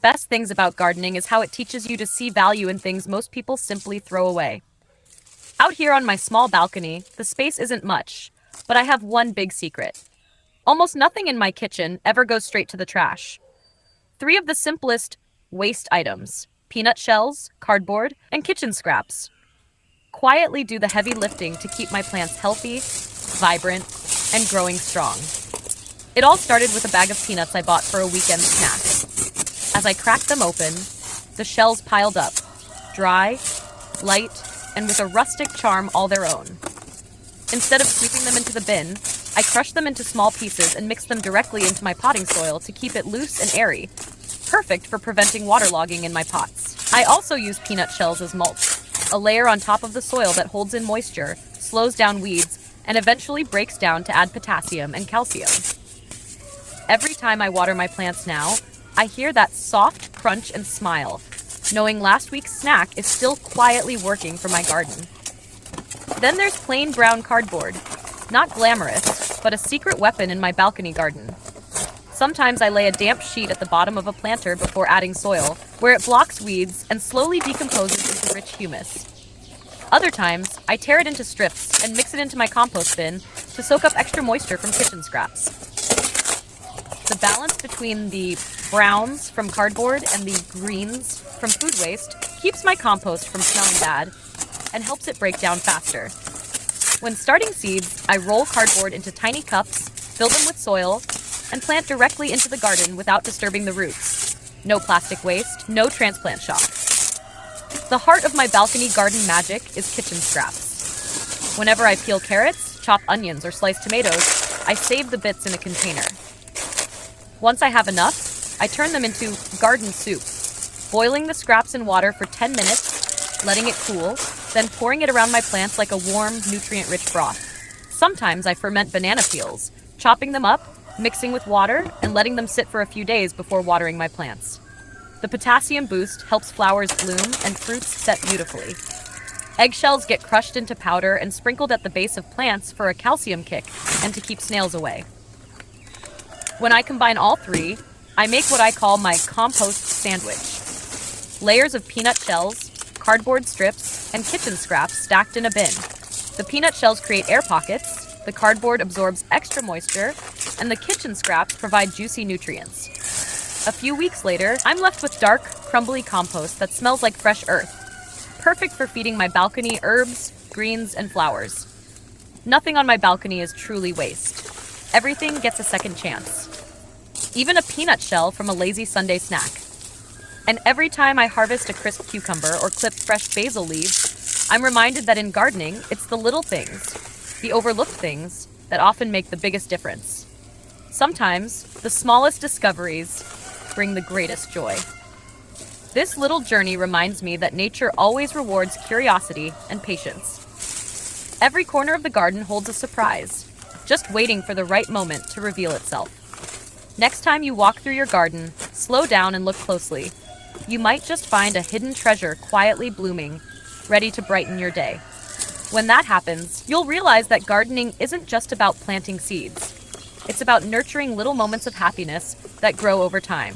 Best things about gardening is how it teaches you to see value in things most people simply throw away. Out here on my small balcony, the space isn't much, but I have one big secret. Almost nothing in my kitchen ever goes straight to the trash. Three of the simplest waste items, peanut shells, cardboard, and kitchen scraps, quietly do the heavy lifting to keep my plants healthy, vibrant, and growing strong. It all started with a bag of peanuts I bought for a weekend snack. As I cracked them open, the shells piled up, dry, light, and with a rustic charm all their own. Instead of sweeping them into the bin, I crushed them into small pieces and mixed them directly into my potting soil to keep it loose and airy, perfect for preventing waterlogging in my pots. I also use peanut shells as mulch, a layer on top of the soil that holds in moisture, slows down weeds, and eventually breaks down to add potassium and calcium. Every time I water my plants now, I hear that soft crunch and smile, knowing last week's snack is still quietly working for my garden. Then there's plain brown cardboard. Not glamorous, but a secret weapon in my balcony garden. Sometimes I lay a damp sheet at the bottom of a planter before adding soil, where it blocks weeds and slowly decomposes into rich humus. Other times, I tear it into strips and mix it into my compost bin to soak up extra moisture from kitchen scraps. The balance between the browns from cardboard and the greens from food waste keeps my compost from smelling bad and helps it break down faster. When starting seeds, I roll cardboard into tiny cups, fill them with soil, and plant directly into the garden without disturbing the roots. No plastic waste, no transplant shock. The heart of my balcony garden magic is kitchen scraps. Whenever I peel carrots, chop onions, or slice tomatoes, I save the bits in a container. Once I have enough, I turn them into garden soup, boiling the scraps in water for 10 minutes, letting it cool, then pouring it around my plants like a warm, nutrient-rich broth. Sometimes I ferment banana peels, chopping them up, mixing with water, and letting them sit for a few days before watering my plants. The potassium boost helps flowers bloom and fruits set beautifully. Eggshells get crushed into powder and sprinkled at the base of plants for a calcium kick and to keep snails away. When I combine all three, I make what I call my compost sandwich. Layers of peanut shells, cardboard strips, and kitchen scraps stacked in a bin. The peanut shells create air pockets, the cardboard absorbs extra moisture, and the kitchen scraps provide juicy nutrients. A few weeks later, I'm left with dark, crumbly compost that smells like fresh earth, perfect for feeding my balcony herbs, greens, and flowers. Nothing on my balcony is truly waste. Everything gets a second chance. Even a peanut shell from a lazy Sunday snack. And every time I harvest a crisp cucumber or clip fresh basil leaves, I'm reminded that in gardening, it's the little things, the overlooked things, that often make the biggest difference. Sometimes, the smallest discoveries bring the greatest joy. This little journey reminds me that nature always rewards curiosity and patience. Every corner of the garden holds a surprise, just waiting for the right moment to reveal itself. Next time you walk through your garden, slow down and look closely. You might just find a hidden treasure quietly blooming, ready to brighten your day. When that happens, you'll realize that gardening isn't just about planting seeds. It's about nurturing little moments of happiness that grow over time.